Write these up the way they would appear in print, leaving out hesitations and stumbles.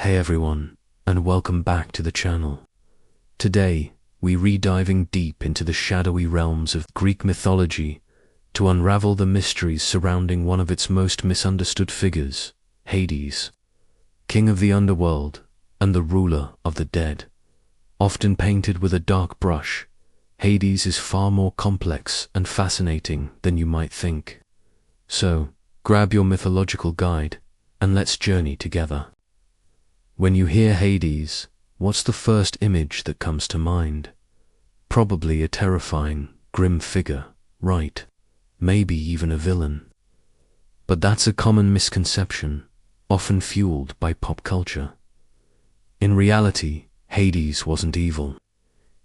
Hey everyone, and welcome back to the channel. Today, we re-diving deep into the shadowy realms of Greek mythology to unravel the mysteries surrounding one of its most misunderstood figures, Hades, king of the underworld and the ruler of the dead. Often painted with a dark brush, Hades is far more complex and fascinating than you might think. So, grab your mythological guide and let's journey together. When you hear Hades, what's the first image that comes to mind? Probably a terrifying, grim figure, right? Maybe even a villain. But that's a common misconception, often fueled by pop culture. In reality, Hades wasn't evil.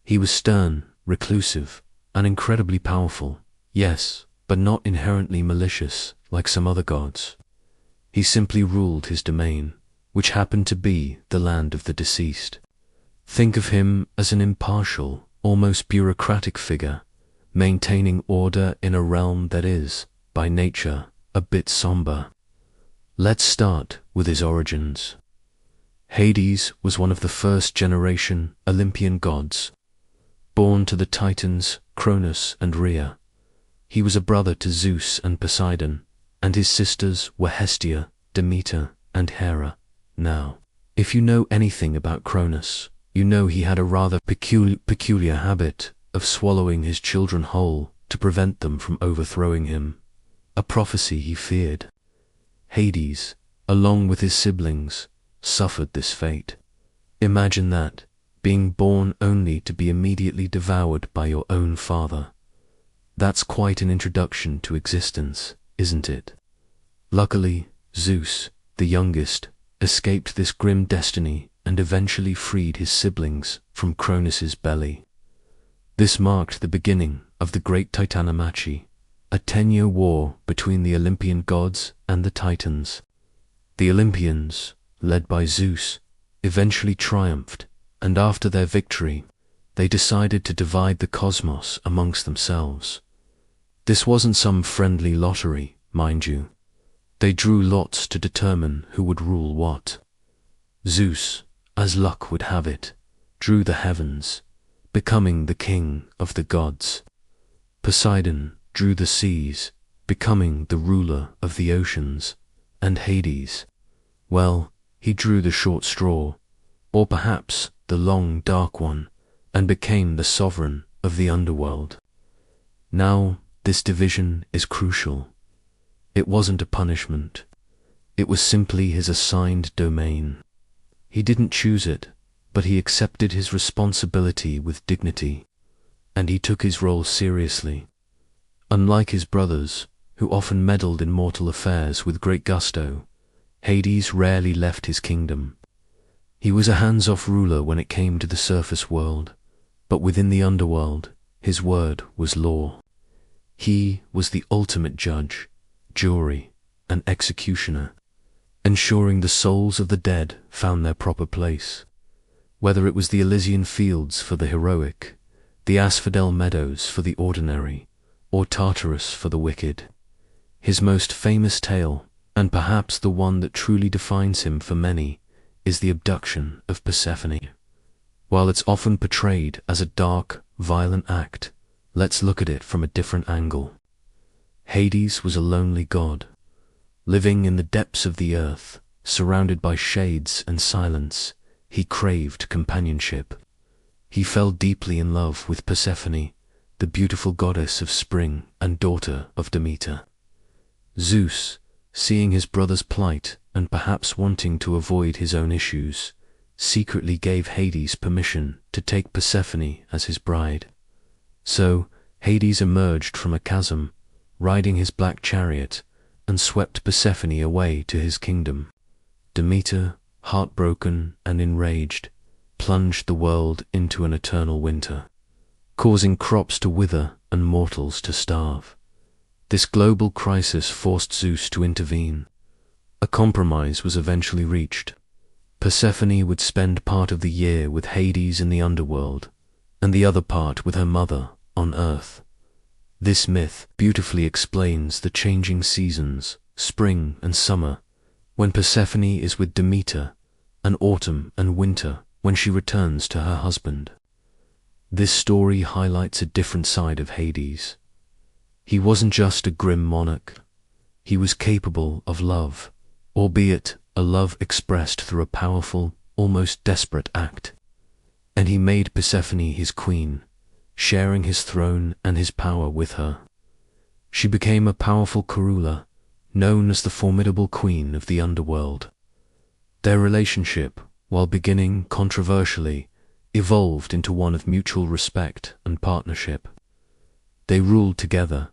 He was stern, reclusive, and incredibly powerful, yes, but not inherently malicious like some other gods. He simply ruled his domain, which happened to be the land of the deceased. Think of him as an impartial, almost bureaucratic figure, maintaining order in a realm that is, by nature, a bit somber. Let's start with his origins. Hades was one of the first-generation Olympian gods. Born to the Titans Cronus and Rhea, he was a brother to Zeus and Poseidon, and his sisters were Hestia, Demeter, and Hera. Now, if you know anything about Cronus, you know he had a rather peculiar habit of swallowing his children whole to prevent them from overthrowing him, a prophecy he feared. Hades, along with his siblings, suffered this fate. Imagine that, being born only to be immediately devoured by your own father. That's quite an introduction to existence, isn't it? Luckily, Zeus, the youngest, escaped this grim destiny and eventually freed his siblings from Cronus's belly. This marked the beginning of the Great Titanomachy, a 10-year war between the Olympian gods and the Titans. The Olympians, led by Zeus, eventually triumphed, and after their victory, they decided to divide the cosmos amongst themselves. This wasn't some friendly lottery, mind you. They drew lots to determine who would rule what. Zeus, as luck would have it, drew the heavens, becoming the king of the gods. Poseidon drew the seas, becoming the ruler of the oceans, and Hades, well, he drew the short straw, or perhaps the long dark one, and became the sovereign of the underworld. Now, this division is crucial. It wasn't a punishment. It was simply his assigned domain. He didn't choose it, but he accepted his responsibility with dignity, and he took his role seriously. Unlike his brothers, who often meddled in mortal affairs with great gusto, Hades rarely left his kingdom. He was a hands-off ruler when it came to the surface world, but within the underworld, his word was law. He was the ultimate judge, jury, and executioner, ensuring the souls of the dead found their proper place. Whether it was the Elysian fields for the heroic, the Asphodel meadows for the ordinary, or Tartarus for the wicked. His most famous tale, and perhaps the one that truly defines him for many, is the abduction of Persephone. While it's often portrayed as a dark, violent act, let's look at it from a different angle. Hades was a lonely god. Living in the depths of the earth, surrounded by shades and silence, he craved companionship. He fell deeply in love with Persephone, the beautiful goddess of spring and daughter of Demeter. Zeus, seeing his brother's plight and perhaps wanting to avoid his own issues, secretly gave Hades permission to take Persephone as his bride. So, Hades emerged from a chasm, riding his black chariot, and swept Persephone away to his kingdom. Demeter, heartbroken and enraged, plunged the world into an eternal winter, causing crops to wither and mortals to starve. This global crisis forced Zeus to intervene. A compromise was eventually reached. Persephone would spend part of the year with Hades in the underworld, and the other part with her mother on earth. This myth beautifully explains the changing seasons, spring and summer, when Persephone is with Demeter, and autumn and winter when she returns to her husband. This story highlights a different side of Hades. He wasn't just a grim monarch. He was capable of love, albeit a love expressed through a powerful, almost desperate act. And he made Persephone his queen, sharing his throne and his power with her. She became a powerful ruler, known as the formidable queen of the Underworld. Their relationship, while beginning controversially, evolved into one of mutual respect and partnership. They ruled together,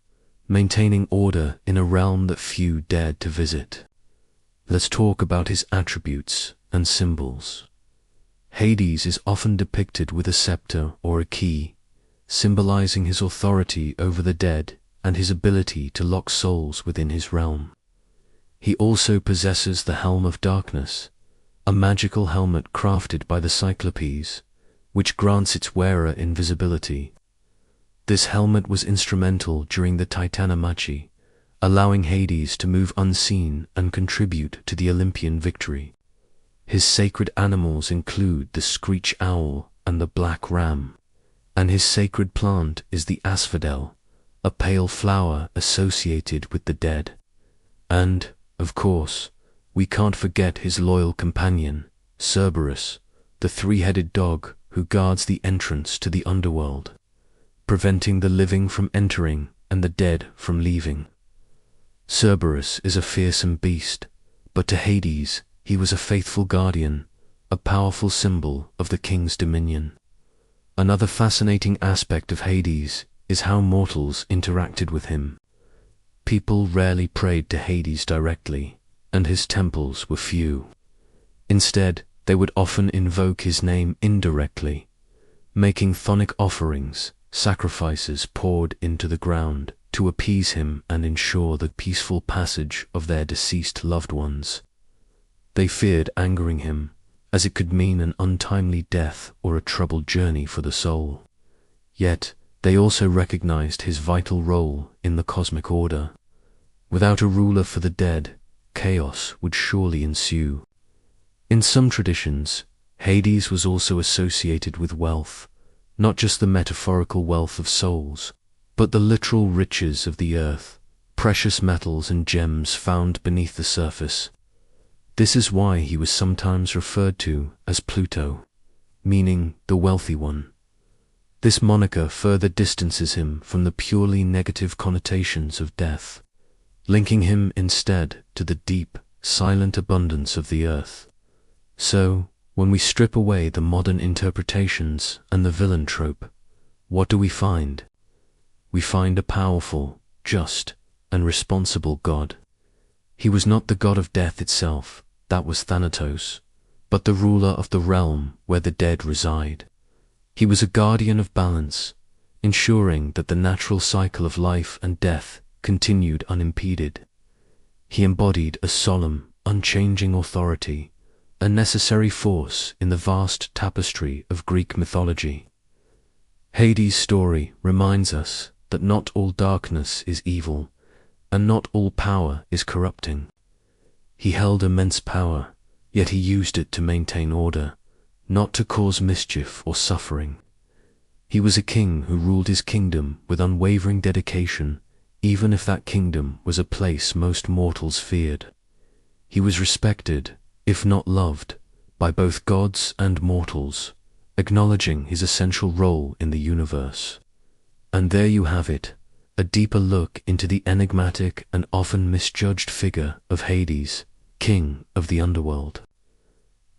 maintaining order in a realm that few dared to visit. Let's talk about his attributes and symbols. Hades is often depicted with a scepter or a key, symbolizing his authority over the dead and his ability to lock souls within his realm. He also possesses the Helm of Darkness, a magical helmet crafted by the Cyclopes, which grants its wearer invisibility. This helmet was instrumental during the Titanomachy, allowing Hades to move unseen and contribute to the Olympian victory. His sacred animals include the screech owl and the black ram, and his sacred plant is the asphodel, a pale flower associated with the dead. And, of course, we can't forget his loyal companion, Cerberus, the three-headed dog who guards the entrance to the underworld, preventing the living from entering and the dead from leaving. Cerberus is a fearsome beast, but to Hades he was a faithful guardian, a powerful symbol of the king's dominion. Another fascinating aspect of Hades is how mortals interacted with him. People rarely prayed to Hades directly, and his temples were few. Instead, they would often invoke his name indirectly, making chthonic offerings, sacrifices poured into the ground to appease him and ensure the peaceful passage of their deceased loved ones. They feared angering him, as it could mean an untimely death or a troubled journey for the soul. Yet, they also recognized his vital role in the cosmic order. Without a ruler for the dead, chaos would surely ensue. In some traditions, Hades was also associated with wealth, not just the metaphorical wealth of souls, but the literal riches of the earth, precious metals and gems found beneath the surface. This is why he was sometimes referred to as Pluto, meaning the wealthy one. This moniker further distances him from the purely negative connotations of death, linking him instead to the deep, silent abundance of the earth. So, when we strip away the modern interpretations and the villain trope, what do we find? We find a powerful, just, and responsible God. He was not the god of death itself, that was Thanatos, but the ruler of the realm where the dead reside. He was a guardian of balance, ensuring that the natural cycle of life and death continued unimpeded. He embodied a solemn, unchanging authority, a necessary force in the vast tapestry of Greek mythology. Hades' story reminds us that not all darkness is evil, and not all power is corrupting. He held immense power, yet he used it to maintain order, not to cause mischief or suffering. He was a king who ruled his kingdom with unwavering dedication, even if that kingdom was a place most mortals feared. He was respected, if not loved, by both gods and mortals, acknowledging his essential role in the universe. And there you have it, a deeper look into the enigmatic and often misjudged figure of Hades, king of the underworld.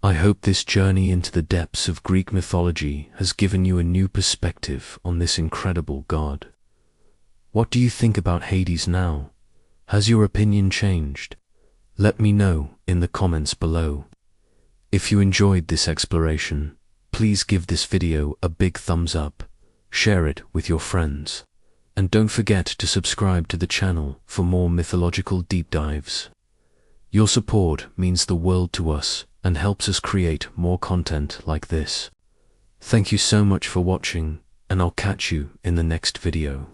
I hope this journey into the depths of Greek mythology has given you a new perspective on this incredible god. What do you think about Hades now? Has your opinion changed? Let me know in the comments below. If you enjoyed this exploration, please give this video a big thumbs up, share it with your friends, and don't forget to subscribe to the channel for more mythological deep dives. Your support means the world to us and helps us create more content like this. Thank you so much for watching, and I'll catch you in the next video.